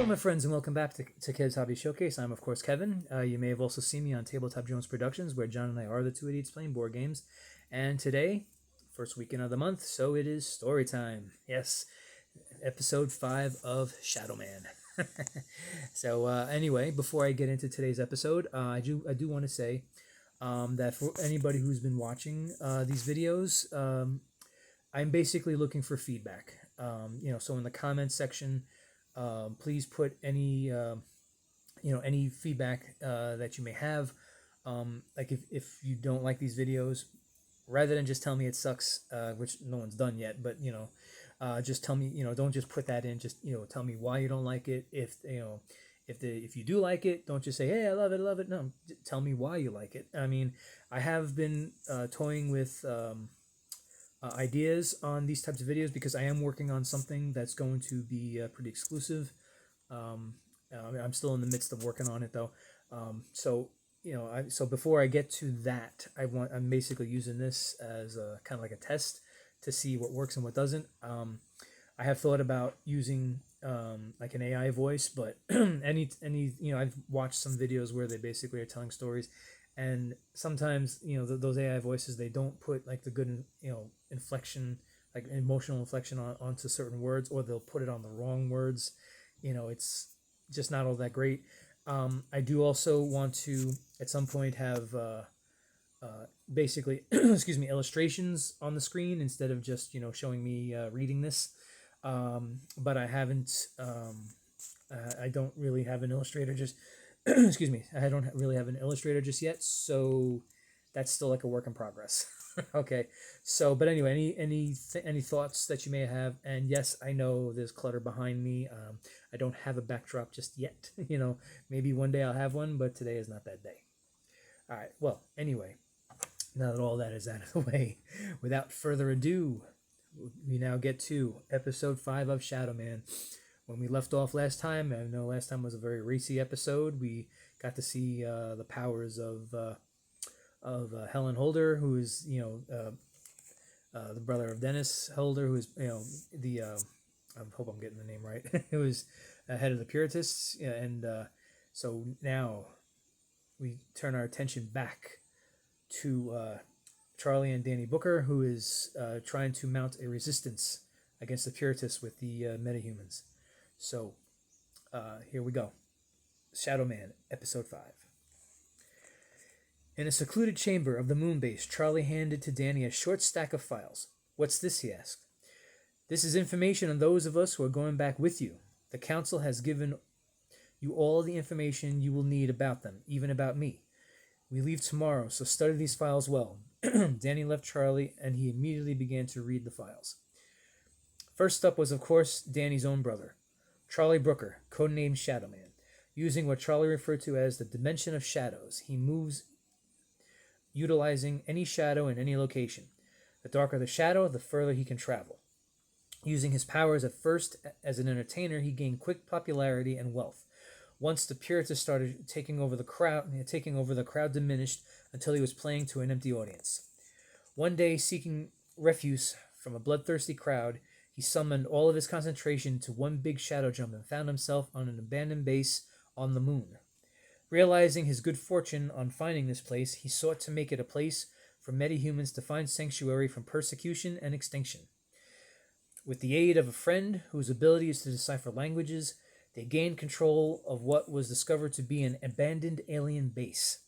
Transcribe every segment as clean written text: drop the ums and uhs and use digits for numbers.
my friends, and welcome back to Kev's Hobby Showcase. I'm, of course, Kevin. You may have also seen me on Tabletop Jones Productions, where John and I are the two idiots playing board games. And today, first weekend of the month, so it is story time. Yes, episode 5 of Shadowman. So anyway, before I get into today's episode, I do want to say that for anybody who's been watching these videos, I'm basically looking for feedback. So in the comments section, please put any any feedback that you may have. Like if you don't like these videos, rather than just tell me it sucks, which no one's done yet, but just tell me, don't just put that in. Just tell me why you don't like it. If you do like it, don't just say, hey, I love it. No, tell me why you like it. I mean, I have been toying with ideas on these types of videos because I am working on something that's going to be pretty exclusive. I'm still in the midst of working on it though. So before I get to that, I'm basically using this as a kind of like a test to see what works and what doesn't. I have thought about using like an AI voice, but I've watched some videos where they basically are telling stories, and sometimes those AI voices, they don't put like the good inflection, like emotional inflection onto certain words, or they'll put it on the wrong words. It's just not all that great. I do also want to at some point have basically excuse me, illustrations on the screen instead of just showing me reading this. But I haven't. I don't really have an illustrator just excuse me. I don't really have an illustrator just yet, so that's still like a work in progress. Okay. So, but anyway, any thoughts that you may have? And yes, I know there's clutter behind me. I don't have a backdrop just yet. Maybe one day I'll have one, but today is not that day. All right. Well, anyway, now that all that is out of the way, without further ado, we now get to episode 5 of Shadowman. When we left off last time, I know last time was a very racy episode. We got to see the powers of Helen Holder, who is the brother of Dennis Holder, who is the I hope I'm getting the name right. Who is head of the Puritists, and so now we turn our attention back to Charlie and Danny Booker, who is trying to mount a resistance against the Puritists with the metahumans. So here we go. Shadowman, episode 5. In a secluded chamber of the moon base, Charlie handed to Danny a short stack of files. What's this, he asked. This is information on those of us who are going back with you. The council has given you all the information you will need about them, even about me. We leave tomorrow, so study these files well. Danny left Charlie, and he immediately began to read the files. First up was, of course, Danny's own brother, Charlie Brooker, codenamed Shadowman. Using what Charlie referred to as the dimension of shadows, he moves utilizing any shadow in any location. The darker the shadow, the further he can travel. Using his powers at first as an entertainer, he gained quick popularity and wealth. Once the Puritists started taking over the crowd diminished until he was playing to an empty audience. One day, seeking refuge from a bloodthirsty crowd, he summoned all of his concentration to one big shadow jump and found himself on an abandoned base on the moon. Realizing his good fortune on finding this place, he sought to make it a place for metahumans to find sanctuary from persecution and extinction. With the aid of a friend whose ability is to decipher languages, they gained control of what was discovered to be an abandoned alien base.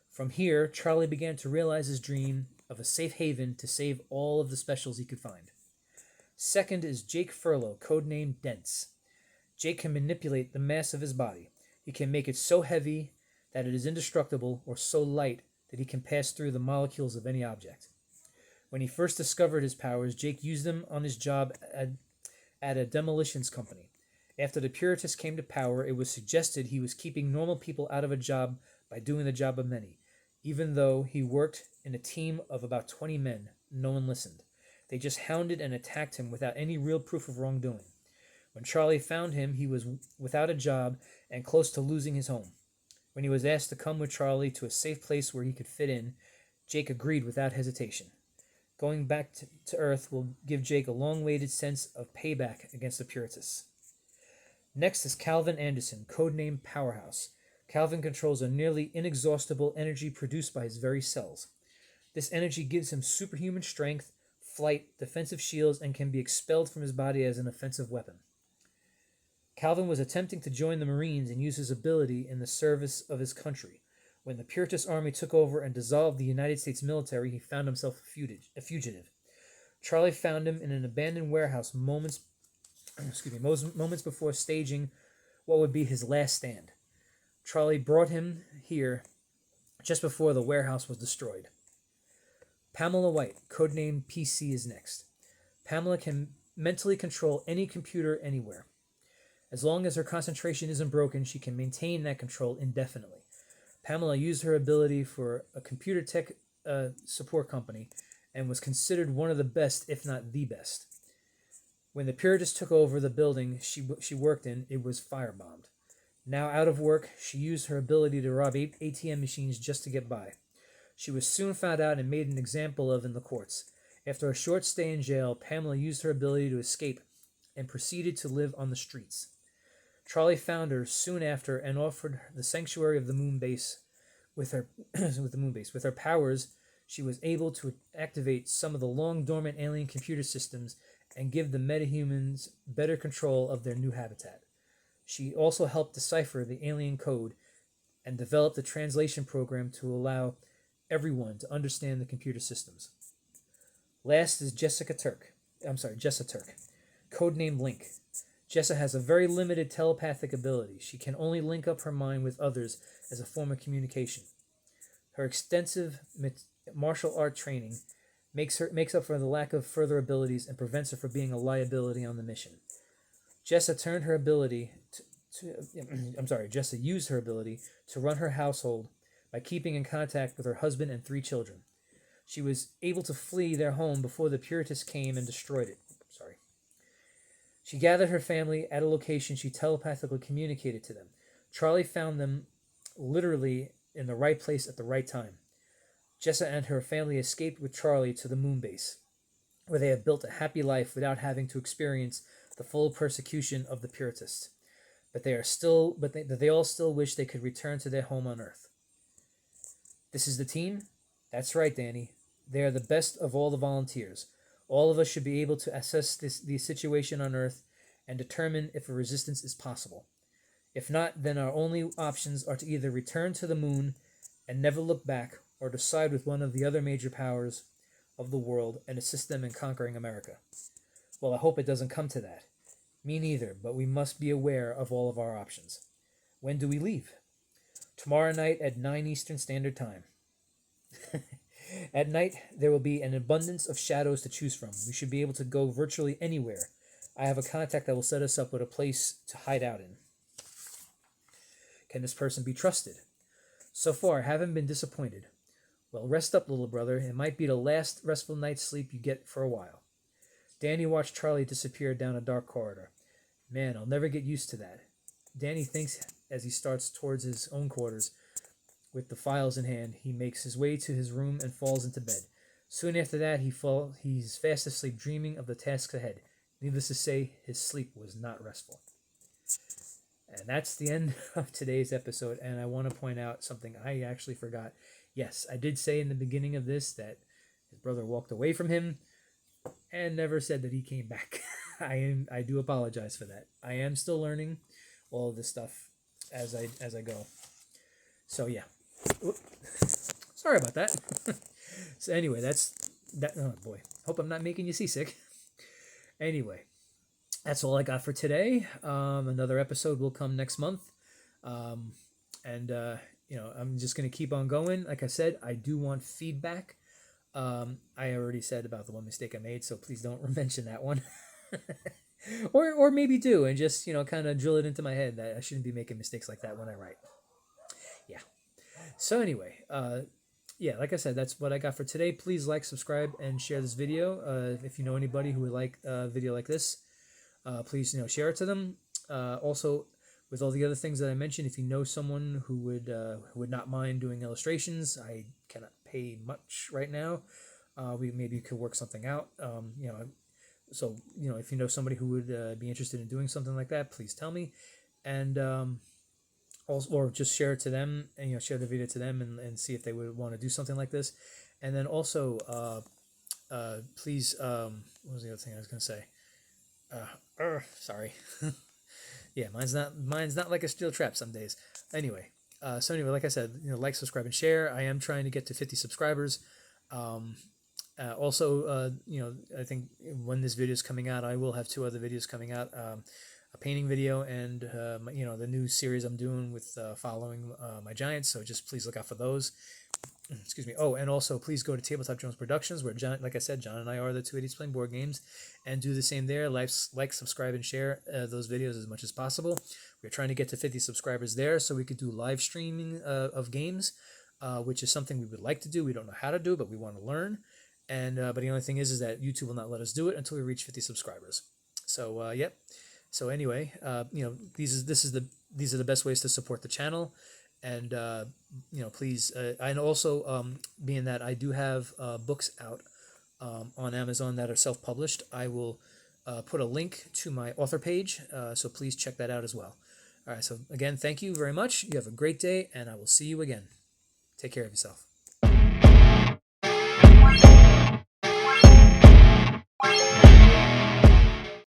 From here, Charlie began to realize his dream of a safe haven to save all of the specials he could find. Second is Jake Furlow, codenamed Dents. Jake can manipulate the mass of his body. He can make it so heavy that it is indestructible, or so light that he can pass through the molecules of any object. When he first discovered his powers, Jake used them on his job at a demolitions company. After the Puritists came to power, it was suggested he was keeping normal people out of a job by doing the job of many. Even though he worked in a team of about 20 men, no one listened. They just hounded and attacked him without any real proof of wrongdoing. When Charlie found him, he was without a job and close to losing his home. When he was asked to come with Charlie to a safe place where he could fit in, Jake agreed without hesitation. Going back to Earth will give Jake a long-awaited sense of payback against the Puritists. Next is Calvin Anderson, codenamed Powerhouse. Calvin controls a nearly inexhaustible energy produced by his very cells. This energy gives him superhuman strength, flight, defensive shields, and can be expelled from his body as an offensive weapon. Calvin was attempting to join the Marines and use his ability in the service of his country. When the Puritan army took over and dissolved the United States military, he found himself a fugitive. Charlie found him in an abandoned warehouse moments before staging what would be his last stand. Charlie brought him here just before the warehouse was destroyed. Pamela White, codenamed PC, is next. Pamela can mentally control any computer anywhere. As long as her concentration isn't broken, she can maintain that control indefinitely. Pamela used her ability for a computer tech support company and was considered one of the best, if not the best. When the Puritans took over the building she worked in, it was firebombed. Now out of work, she used her ability to rob ATM machines just to get by. She was soon found out and made an example of in the courts. After a short stay in jail, Pamela used her ability to escape and proceeded to live on the streets. Charlie found her soon after and offered the sanctuary of the moon base with her With her powers, she was able to activate some of the long dormant alien computer systems and give the metahumans better control of their new habitat. She also helped decipher the alien code and developed a translation program to allow everyone to understand the computer systems. Last is Jessa Turk, codenamed Link. Jessa has a very limited telepathic ability. She can only link up her mind with others as a form of communication. Her extensive martial art training makes up for the lack of further abilities and prevents her from being a liability on the mission. Jessa used her ability to run her household by keeping in contact with her husband and 3 children. She was able to flee their home before the Puritans came and destroyed it. She gathered her family at a location she telepathically communicated to them. Charlie found them literally in the right place at the right time. Jessa and her family escaped with Charlie to the moon base, where they have built a happy life without having to experience the full persecution of the Puritists. But they all still wish they could return to their home on Earth. This is the team? That's right, Danny. They are the best of all the volunteers. All of us should be able to assess the situation on Earth and determine if a resistance is possible. If not, then our only options are to either return to the moon and never look back, or to side with one of the other major powers of the world and assist them in conquering America. Well, I hope it doesn't come to that. Me neither, but we must be aware of all of our options. When do we leave? Tomorrow night at 9 Eastern Standard Time. At night, there will be an abundance of shadows to choose from. We should be able to go virtually anywhere. I have a contact that will set us up with a place to hide out in. Can this person be trusted? So far, I haven't been disappointed. Well, rest up, little brother. It might be the last restful night's sleep you get for a while. Danny watched Charlie disappear down a dark corridor. Man, I'll never get used to that. Danny thinks as he starts towards his own quarters. With the files in hand, he makes his way to his room and falls into bed. Soon after that, he's fast asleep, dreaming of the tasks ahead. Needless to say, his sleep was not restful. And that's the end of today's episode, and I want to point out something I actually forgot. Yes, I did say in the beginning of this that his brother walked away from him and never said that he came back. I do apologize for that. I am still learning all of this stuff as I go. So yeah. Sorry about that. So anyway, that's that. Oh boy, hope I'm not making you seasick. Anyway, that's all I got for today. Another episode will come next month, and I'm just gonna keep on going. Like I said, I do want feedback. I already said about the one mistake I made, so please don't mention that one. or maybe do, and just kind of drill it into my head that I shouldn't be making mistakes like that when I write. Yeah. So anyway, like I said, that's what I got for today. Please like, subscribe, and share this video. If you know anybody who would like a video like this, please share it to them. Also, with all the other things that I mentioned, if you know someone who would not mind doing illustrations, I cannot pay much right now. We maybe could work something out. So if you know somebody who would be interested in doing something like that, please tell me, and also, or just share it to them, and share the video to them, and see if they would want to do something like this. And then also, please, what was the other thing I was gonna say? Sorry. Yeah, mine's not like a steel trap some days. Anyway, so anyway, like I said, like, subscribe, and share. I am trying to get to 50 subscribers. Um, Also, I think when this video is coming out, I will have two other videos coming out: a painting video and the new series I'm doing with following my giants. So just please look out for those. Excuse me. Oh, and also please go to Tabletop Jones Productions, where John, like I said, John and I are the two idiots playing board games, and do the same there. Like, subscribe, and share those videos as much as possible. We're trying to get to 50 subscribers there, so we could do live streaming of games, which is something we would like to do. We don't know how to do, but we want to learn. And but the only thing is that YouTube will not let us do it until we reach 50 subscribers. So yep. So anyway, these are the best ways to support the channel. And please, and also, being that I do have books out on Amazon that are self-published, I will put a link to my author page, so please check that out as well. All right, so again, thank you very much. You have a great day, and I will see you again. Take care of yourself.